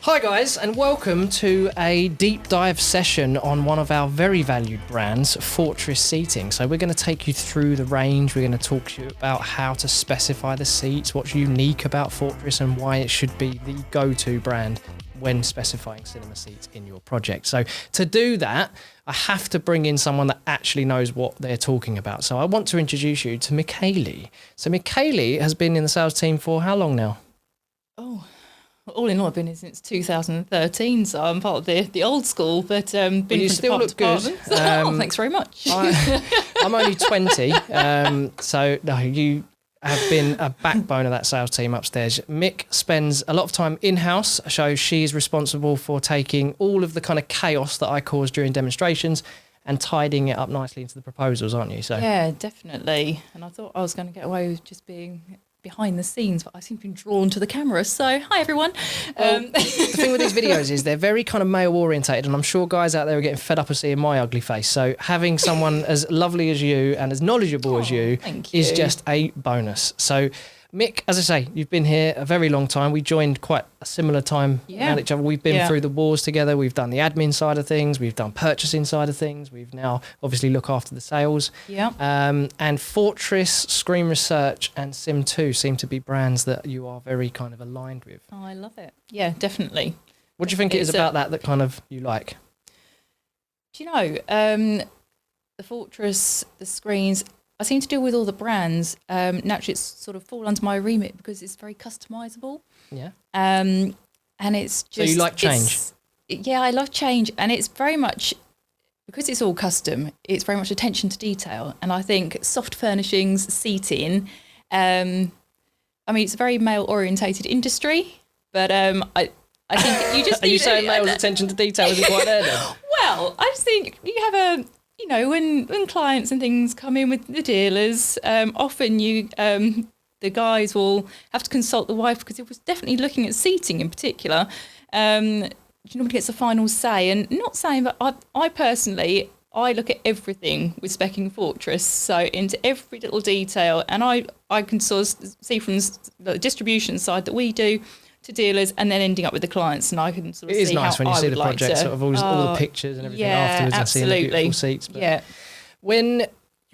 Hi guys, and welcome to a deep dive session on one of our very valued brands, Fortress Seating. So we're going to take you through the range, we're going to talk to you about how to specify the seats, what's unique about Fortress and why it should be the go-to brand when specifying cinema seats in your project. So to do that, I have to bring in someone that actually knows what they're talking about. So I want to introduce you to Michaele. So Michaele has been in the sales team for how long now? All in all, I've been here since 2013, so I'm part of the old school, but been well, you from still look good. Thanks very much. I'm only 20, so no, you have been a backbone of that sales team upstairs. Mick spends a lot of time in-house, so she is responsible for taking all of the kind of chaos that I cause during demonstrations and tidying it up nicely into the proposals, aren't you? So yeah, definitely. And I thought I was going to get away with just being behind the scenes, but I seem to be drawn to the camera. So hi everyone. The thing with these videos is they're very kind of male orientated, and I'm sure guys out there are getting fed up of seeing my ugly face. So having someone as lovely as you and as knowledgeable as you is just a bonus. So Mick, as I say, you've been here a very long time. We joined quite a similar time around each other. We've been through the wars together. We've done the admin side of things. We've done purchasing side of things. We've now obviously look after the sales. Yeah. And Fortress, Screen Research and Sim2 seem to be brands that you are very kind of aligned with. Oh, I love it. Yeah, definitely. What do you think it is about that kind of you like? Do you know, the Fortress, the screens, I seem to deal with all the brands. Naturally, it's sort of fall under my remit because it's very customisable. Yeah. And it's just... So you like change? Yeah, I love change. And it's very much, because it's all custom, it's very much attention to detail. And I think soft furnishings, seating, I mean, it's a very male-orientated industry, but I think you just... Are you saying male's attention to detail isn't quite there then? Well, I just think you have you know, when clients and things come in with the dealers, often the guys will have to consult the wife because it was definitely looking at seating in particular. Nobody gets a final say, and not saying that I personally, I look at everything with Specking Fortress, so into every little detail, and I can sort of see from the distribution side that we do to dealers and then ending up with the clients, and I can sort of see how I would like to... It is nice when you see the project, sort of all the pictures and everything afterwards and seeing the beautiful seats. But when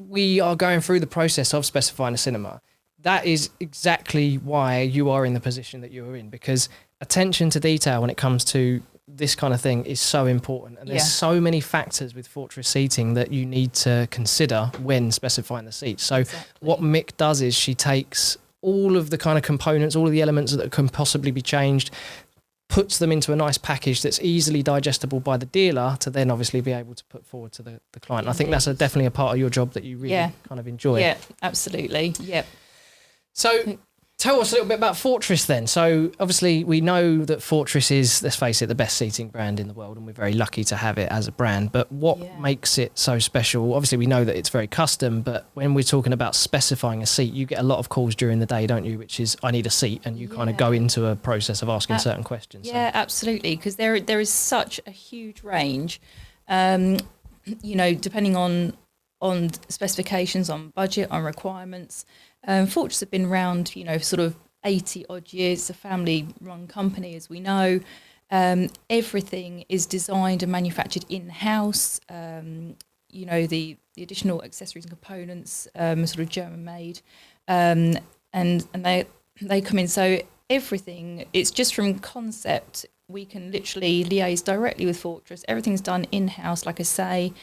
we are going through the process of specifying a cinema, that is exactly why you are in the position that you are in, because attention to detail when it comes to this kind of thing is so important, and there's so many factors with Fortress Seating that you need to consider when specifying the seats. So what Mick does is she takes all of the kind of components, all of the elements that can possibly be changed, puts them into a nice package that's easily digestible by the dealer to then obviously be able to put forward to the client. I think that's definitely a part of your job that you really kind of enjoy. Yeah, absolutely. Yep. So tell us a little bit about Fortress then. So obviously we know that Fortress is, let's face it, the best seating brand in the world, and we're very lucky to have it as a brand. But what makes it so special? Obviously we know that it's very custom, but when we're talking about specifying a seat, you get a lot of calls during the day, don't you? Which is, I need a seat, and you kind of go into a process of asking certain questions. Yeah, absolutely, because there is such a huge range, you know, depending on specifications, on budget, on requirements. Fortress have been around, you know, sort of 80 odd years. It's a family run company, as we know. Everything is designed and manufactured in-house. You know, the additional accessories and components are sort of German made, and they come in. So everything, it's just from concept, we can literally liaise directly with Fortress. Everything's done in-house, like I say,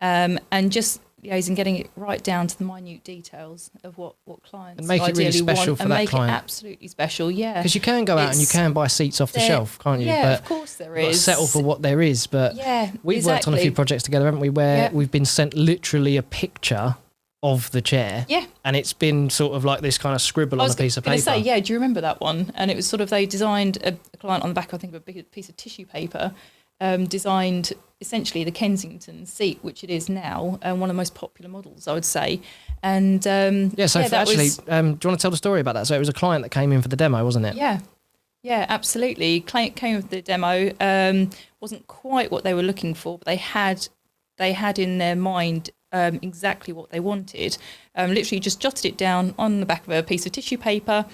and just liaising, getting it right down to the minute details of what clients and make it really special for that client. And make it absolutely special, yeah. Because you can go out and you can buy seats off the shelf, can't you? Yeah, but of course there is. Settle for what there is. But we've worked on a few projects together, haven't we, where we've been sent literally a picture of the chair. Yeah. And it's been sort of like this kind of scribble on a piece of paper. I was going to say, do you remember that one? And it was sort of, they designed a client on the back, I think, of a big piece of tissue paper, designed essentially the Kensington seat, which it is now, one of the most popular models, I would say. And do you want to tell the story about that? So it was a client that came in for the demo, wasn't it? Yeah, absolutely. Client came with the demo. Wasn't quite what they were looking for, but they had in their mind exactly what they wanted. Literally just jotted it down on the back of a piece of tissue paper.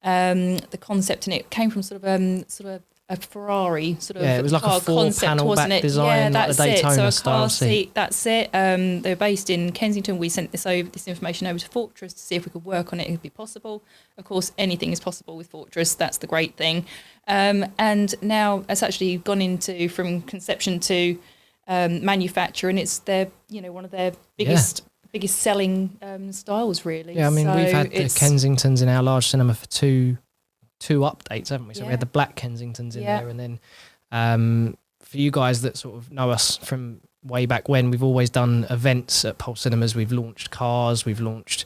The concept, and it came from sort of Ferrari sort of it was like a four-panel back design, like the Daytona style seat. That's it. They're based in Kensington. We sent this information over to Fortress to see if we could work on it. It would be possible. Of course, anything is possible with Fortress. That's the great thing. And now it's actually gone into from conception to manufacture, and it's their one of their biggest selling styles, really. Yeah, I mean, we've had the Kensingtons in our large cinema for two updates, haven't we? So we had the black Kensingtons in there, and then for you guys that sort of know us from way back when, we've always done events at Pulse Cinemas. We've launched cars, we've launched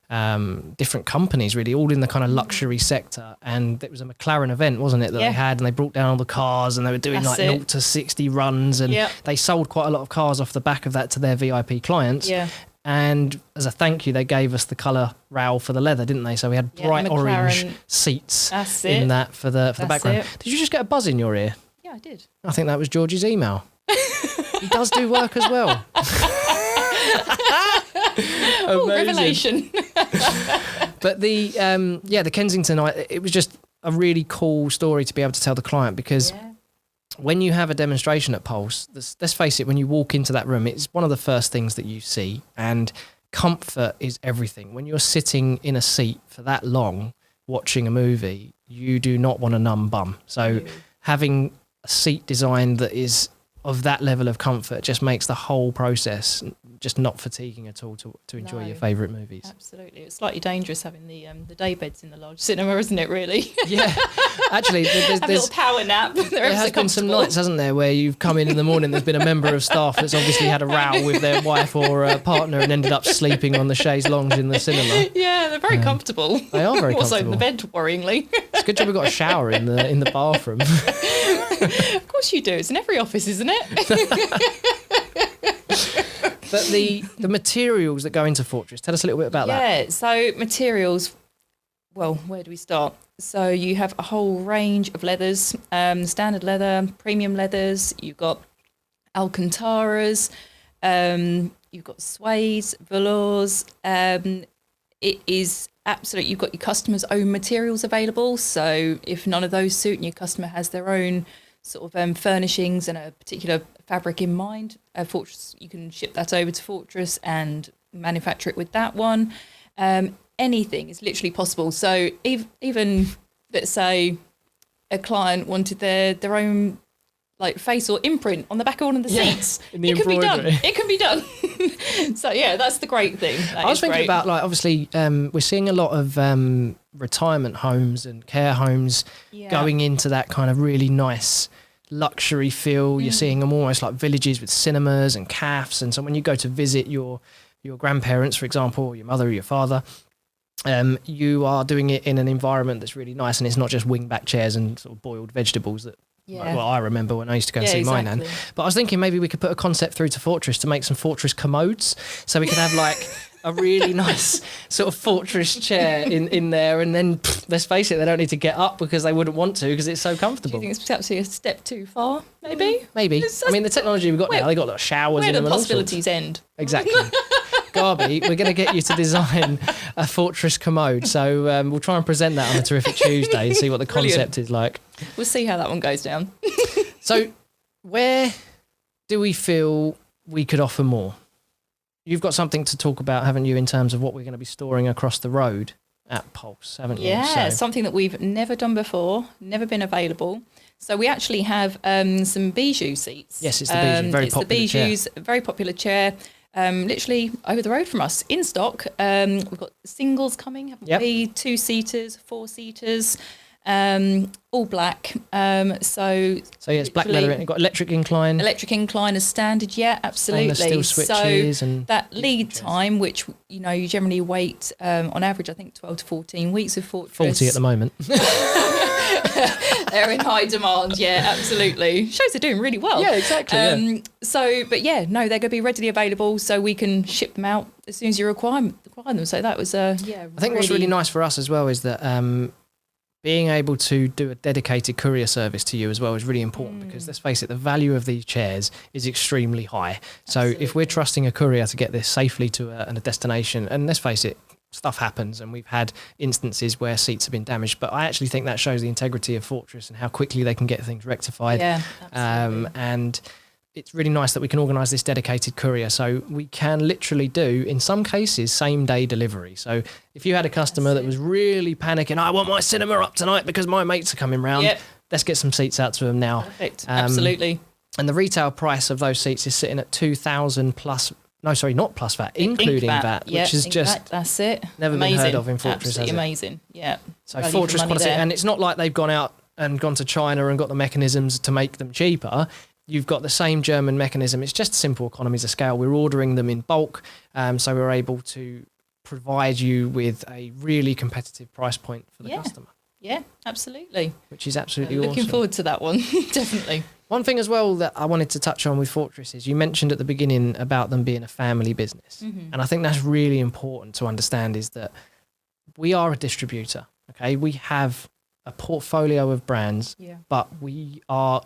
different companies, really, all in the kind of luxury sector. And it was a McLaren event, wasn't it, that they had, and they brought down all the cars, and they were doing 0 to 60 runs, and they sold quite a lot of cars off the back of that to their VIP clients. And as a thank you, they gave us the colour rail for the leather, didn't they? So we had bright orange seats in that for the background. Did you just get a buzz in your ear? Yeah, I did. I think that was George's email. He does do work as well. Revelation. But the Kensington, it was just a really cool story to be able to tell the client, because when you have a demonstration at Pulse, let's face it, when you walk into that room, it's one of the first things that you see, and comfort is everything. When you're sitting in a seat for that long watching a movie, you do not want a numb bum. So having a seat design that is of that level of comfort just makes the whole process just not fatiguing at all to enjoy your favourite movies. Absolutely. It's slightly dangerous having the day beds in the large cinema, isn't it, really? Yeah. Actually, there's a little power nap. There has been some nights, hasn't there, where you've come in the morning, there's been a member of staff that's obviously had a row with their wife or a partner and ended up sleeping on the chaise lounge in the cinema. Yeah, they're very comfortable. They are very comfortable. Also in the bed, worryingly. It's a good job we've got a shower in the bathroom. Of course you do. It's in every office, isn't it? But the materials that go into Fortress, tell us a little bit about that. Yeah, so materials, well, where do we start? So you have a whole range of leathers, standard leather, premium leathers, you've got Alcantaras, you've got suedes, velours. It is absolute. You've got your customer's own materials available. So if none of those suit and your customer has their own sort of furnishings and a particular fabric in mind, Fortress, you can ship that over to Fortress and manufacture it with that one. Anything is literally possible. So even let's say a client wanted their own like face or imprint on the back of one of the seats. It can be done. It can be done. So yeah, that's the great thing. I was thinking about, like, obviously we're seeing a lot of retirement homes and care homes going into that kind of really nice luxury feel. You're seeing them almost like villages with cinemas and cafes. And so when you go to visit your grandparents, for example, or your mother or your father, you are doing it in an environment that's really nice, and it's not just wingback chairs and sort of boiled vegetables that I remember when I used to go and see my nan. But I was thinking maybe we could put a concept through to Fortress to make some Fortress commodes, so we could have like a really nice sort of Fortress chair in there, and then let's face it, they don't need to get up because they wouldn't want to because it's so comfortable. Do you think it's perhaps a step too far? Maybe. I mean, the technology we've got now, they've got like showers in them. Where the possibilities end. Exactly. Garby, we're going to get you to design a Fortress commode. So we'll try and present that on a Terrific Tuesday and see what the concept is like. We'll see how that one goes down. So where do we feel we could offer more? You've got something to talk about, haven't you, in terms of what we're going to be storing across the road at Pulse, haven't you? Yeah, something that we've never done before, never been available. So we actually have some bijou seats. Yes, it's the bijou, very popular chair. It's the bijou's, very popular chair. Literally over the road from us, in stock. We've got singles coming, haven't we? 2-seaters, 4-seaters, all black. So yeah, it's black leather. You've got electric incline. Electric incline as standard, absolutely. And steel switches, and that lead time, which you generally wait on average, I think 12 to 14 weeks with Fortress. 40 at the moment. They're in high demand, absolutely. Shows they're doing really well. Yeah, exactly. So, but they're going to be readily available, so we can ship them out as soon as you require them. So that was, I think what's really nice for us as well is that being able to do a dedicated courier service to you as well is really important, because let's face it, the value of these chairs is extremely high. So if we're trusting a courier to get this safely to a destination, and let's face it, stuff happens, and we've had instances where seats have been damaged, but I actually think that shows the integrity of Fortress and how quickly they can get things rectified. Yeah, absolutely. And it's really nice that we can organise this dedicated courier, so we can literally do, in some cases, same day delivery. So if you had a customer that was really panicking, I want my cinema up tonight because my mates are coming round, let's get some seats out to them now. Perfect. Absolutely. And the retail price of those seats is sitting at 2,000 plus. No, sorry, not plus VAT, including VAT, which is just that's it. Never amazing. Been heard of in Fortress. Absolutely amazing. Yeah. So Fortress quality, and it's not like they've gone out and gone to China and got the mechanisms to make them cheaper. You've got the same German mechanism. It's just simple economies of scale. We're ordering them in bulk, so we're able to provide you with a really competitive price point for the customer. Yeah, absolutely. Which is absolutely awesome. Looking forward to that one, definitely. One thing as well that I wanted to touch on with Fortress is you mentioned at the beginning about them being a family business. Mm-hmm. And I think that's really important to understand, is that we are a distributor, okay? We have a portfolio of brands, but we are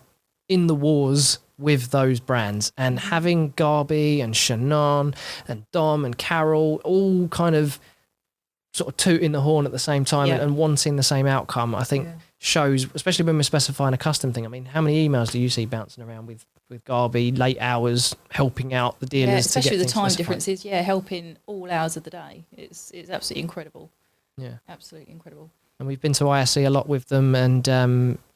in the wars with those brands. And having Garby and Schino and Dom and Carol all kind of sort of tooting the horn at the same time and wanting the same outcome, I think shows, especially when we're specifying a custom thing. I mean, how many emails do you see bouncing around with Garby, late hours, helping out the dealers to get things especially with the time specified? differences, helping all hours of the day. It's absolutely incredible. Yeah. Absolutely incredible. And we've been to ISE a lot with them, and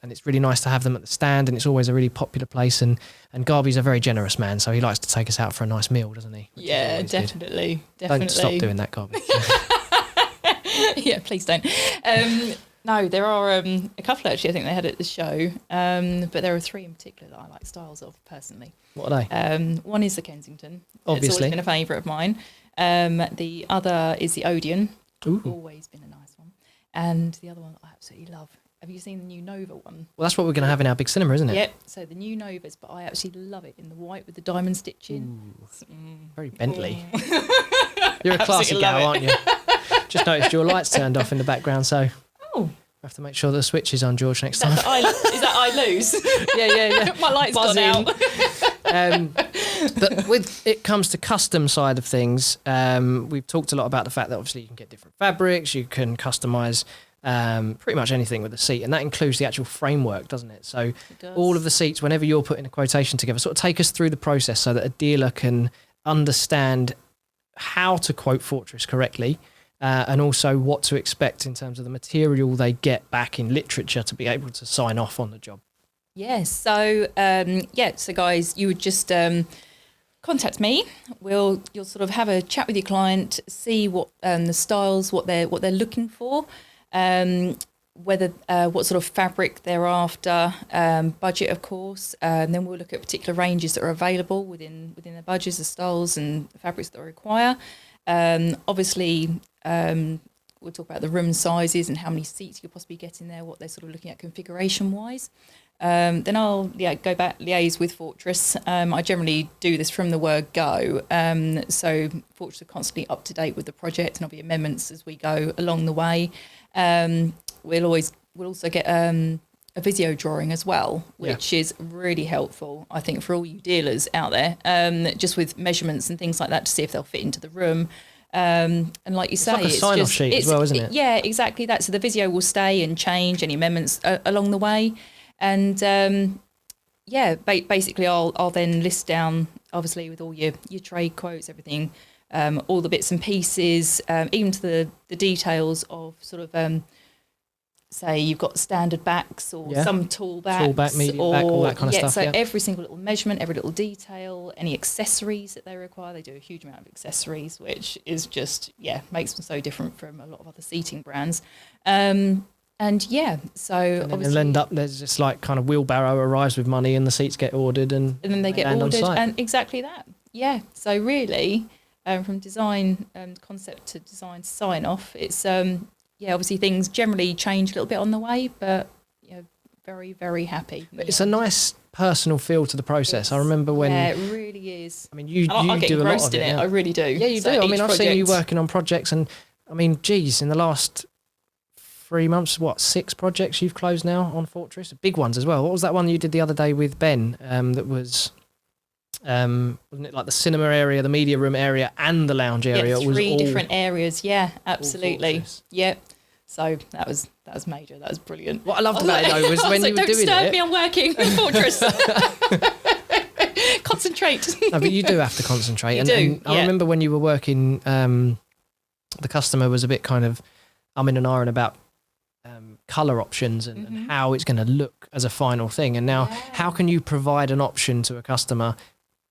it's really nice to have them at the stand, and it's always a really popular place, and Garby's a very generous man, so he likes to take us out for a nice meal, doesn't he? Yeah, definitely. Don't stop doing that, Garby. Yeah, please don't. No, there are a couple actually I think they had at the show, but there are three in particular that I like styles of personally. What are they? One is the Kensington. Obviously. It's always been a favourite of mine. The other is the Odeon. Ooh. Always been a nice one. And the other one I absolutely love. Have you seen the new Nova one? Well, that's what we're going to have in our big cinema, isn't it? Yep. So the new Novas, but I absolutely love it in the white with the diamond stitching. Very Bentley. You're a classy gal, aren't you? Just noticed your lights turned off in the background, so I have to make sure the switch is on, George, next time. Is that I lose? Yeah. My light's gone out. But with it comes to custom side of things, we've talked a lot about the fact that obviously you can get different fabrics, you can customise pretty much anything with the seat, and that includes the actual framework, doesn't it? So all of the seats, whenever you're putting a quotation together, sort of take us through the process so that a dealer can understand how to quote Fortress correctly, and also what to expect in terms of the material they get back in literature to be able to sign off on the job. Yes. So so guys, you would just contact me. You'll sort of have a chat with your client, see what the styles, what they're looking for, whether what sort of fabric they're after, budget, of course. Then we'll look at particular ranges that are available within the budgets, the styles and the fabrics that they require. Obviously, we'll talk about the room sizes and how many seats you could possibly get in there, what they're sort of looking at configuration wise. Then I'll go back, liaise with Fortress. I generally do this from the word go. So Fortress are constantly up to date with the project, and there'll be amendments as we go along the way. We'll also get a Visio drawing as well, which is really helpful, I think, for all you dealers out there, just with measurements and things like that to see if they'll fit into the room. And like you say, like a sign-off sheet as well, isn't it? Yeah, exactly that. So the Visio will stay and change any amendments along the way. And basically I'll then list down, obviously, with all your trade quotes, everything, all the bits and pieces, even to the details of sort of, say you've got standard backs or some tall backs. Tall back, medium back, all that kind of stuff. So every single little measurement, every little detail, any accessories that they require. They do a huge amount of accessories, which is just, makes them so different from a lot of other seating brands. And obviously they'll end up, there's just like kind of wheelbarrow arrives with money and the seats get ordered and then they get ordered, and exactly that. Yeah. So really, from design concept to design to sign off, it's obviously things generally change a little bit on the way, but very, very happy. It's a nice personal feel to the process. I remember when it really is. I mean, you I get do a lot engrossed of in it. Yeah. I really do. Yeah, you do. I mean, I've seen you working on projects, and I mean, geez, in the last 3 months, 6 projects you've closed now on Fortress? Big ones as well. What was that one you did the other day with Ben? That was wasn't it like the cinema area, the media room area, and the lounge area? Yeah, three different areas. Yeah, absolutely. Yep. So that was major. That was brilliant. What I loved about it though was when you were doing it. Don't disturb me. I'm working in Fortress. Concentrate. No, but you do have to concentrate. And I remember when you were working, the customer was a bit kind of umming and ahhing about colour options and how it's going to look as a final thing. And now, how can you provide an option to a customer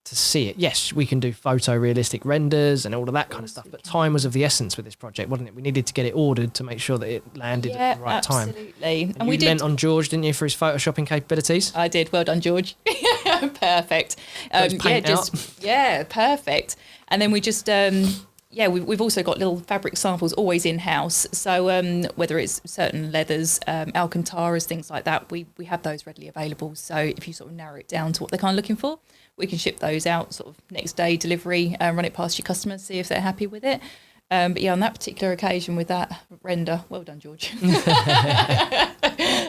to see it? Yes, we can do photorealistic renders and all of that kind of stuff, but time was of the essence with this project, wasn't it? We needed to get it ordered to make sure that it landed at the right time. Absolutely. And we lent on George, didn't you, for his photoshopping capabilities? I did. Well done, George. Perfect. Perfect. And then we just we've also got little fabric samples always in-house. So whether it's certain leathers, Alcantaras, things like that, we have those readily available. So if you sort of narrow it down to what they're kind of looking for, we can ship those out sort of next day delivery, run it past your customers, see if they're happy with it. But yeah, on that particular occasion with that render, well done, George.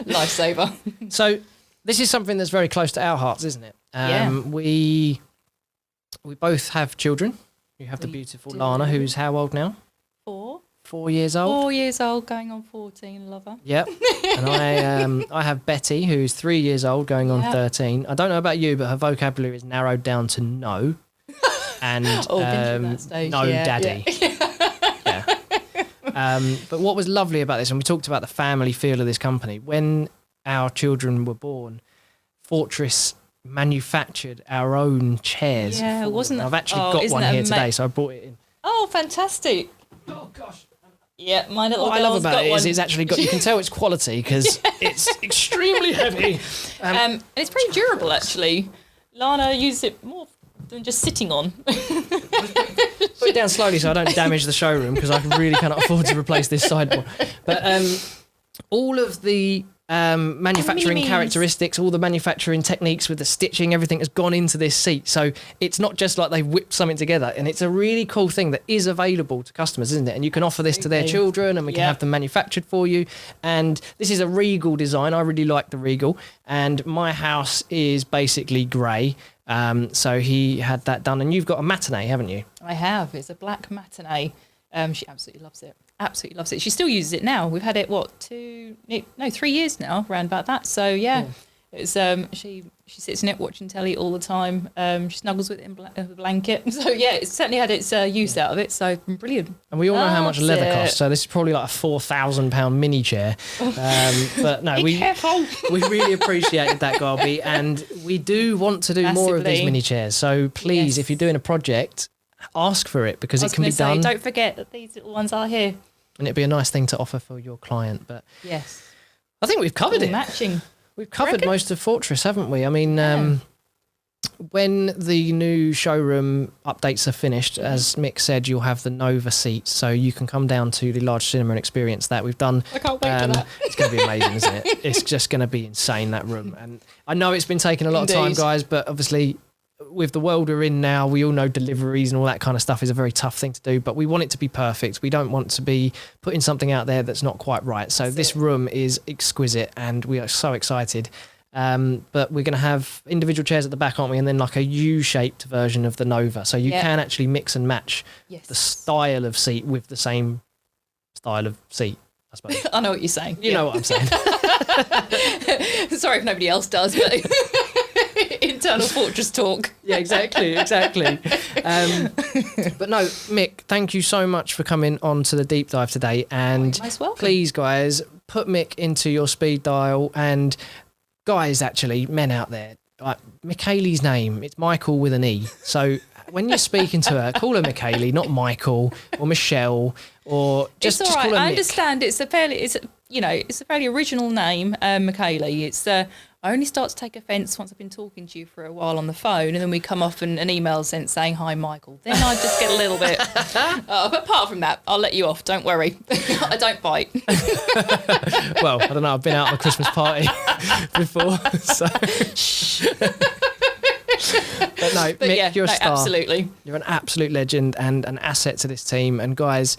Lifesaver. So this is something that's very close to our hearts, isn't it? We both have children. You have the beautiful Lana, who's how old now? 4 years old. 4 years old, going on 14, love her. Yep. And I have Betty, who's 3 years old, going on 13. I don't know about you, but her vocabulary is narrowed down to no. And that stage. No, daddy. Yeah. But what was lovely about this, and we talked about the family feel of this company, when our children were born, Fortress manufactured our own chairs. Yeah, wasn't it? I've actually got one here today, so I brought it in. Oh, fantastic. Oh, gosh. Yeah, my little What I love about it is it's actually got, you can tell it's quality because it's extremely heavy. And it's pretty durable, actually. Lana used it more than just sitting on. Put it down slowly so I don't damage the showroom because I really cannot afford to replace this sideboard. But all of the manufacturing characteristics, all the manufacturing techniques with the stitching, everything has gone into this seat. So it's not just like they've whipped something together, and it's a really cool thing that is available to customers, isn't it? And you can offer this to their children, and we can have them manufactured for you. And this is a Regal design. I really like the Regal, and my house is basically grey. So he had that done, and you've got a matinee, haven't you? I have. It's a black matinee. She absolutely loves it. Absolutely loves it. She still uses it now. We've had it 3 years now, around about that. So it's she sits in it watching telly all the time. She snuggles with it in a blanket. So yeah, it's certainly had its use out of it. So brilliant. And we all know how much leather costs. So this is probably like a £4,000 mini chair. But no, we really appreciated that, Garby, and we do want to do more of these mini chairs. So please, if you're doing a project, ask for it because it can be done. Don't forget that these little ones are here. And it'd be a nice thing to offer for your client. But yes, I think we've covered it. Matching. We've covered most of Fortress, haven't we? I mean, when the new showroom updates are finished, as Mick said, you'll have the Nova seats, so you can come down to the large cinema and experience that. We've done. I can't wait for that. It's going to be amazing, isn't it? It's just going to be insane, that room. And I know it's been taking a lot of time, guys, but obviously, with the world we're in now, we all know deliveries and all that kind of stuff is a very tough thing to do, but we want it to be perfect. We don't want to be putting something out there that's not quite right. So this room is exquisite and we are so excited. But we're going to have individual chairs at the back, aren't we? And then like a U-shaped version of the Nova. So you can actually mix and match the style of seat with the same style of seat, I suppose. I know what you're saying. You know what I'm saying. Sorry if nobody else does, but... internal Fortress talk. Yeah, exactly. But no, Mick, thank you so much for coming on to the deep dive today. And please, guys, put Mick into your speed dial. And guys, actually, men out there, like Michaele's name, it's Michael with an E. So when you're speaking to her, call her Michaele, not Michael or Michelle, or just call her Mick. I understand it's a fairly original name, Michaele. It's I only start to take offence once I've been talking to you for a while on the phone, and then we come off an email sent saying, "Hi, Michael." Then I just get a little bit... but apart from that, I'll let you off. Don't worry. I don't bite. Well, I don't know. I've been out on a Christmas party before. So. But Mick, you're a star. Absolutely. You're an absolute legend and an asset to this team. And guys,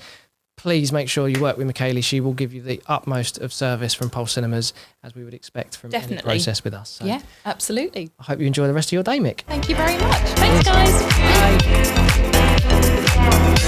please make sure you work with Michaele. She will give you the utmost of service from Pulse Cinemas, as we would expect from any process with us. So yeah, absolutely. I hope you enjoy the rest of your day, Mick. Thank you very much. Thanks, guys. Bye.